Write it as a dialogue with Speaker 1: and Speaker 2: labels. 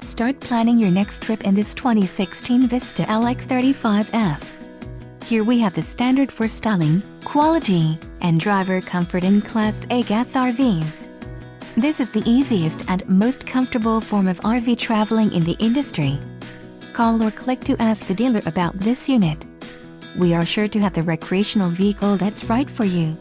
Speaker 1: Start planning your next trip in this 2016 VISTA LX35F. Here we have the standard for styling, quality, and driver comfort in Class A gas RVs. This is the easiest and most comfortable form of RV traveling in the industry. Call or click to ask the dealer about this unit. We are sure to have the recreational vehicle that's right for you.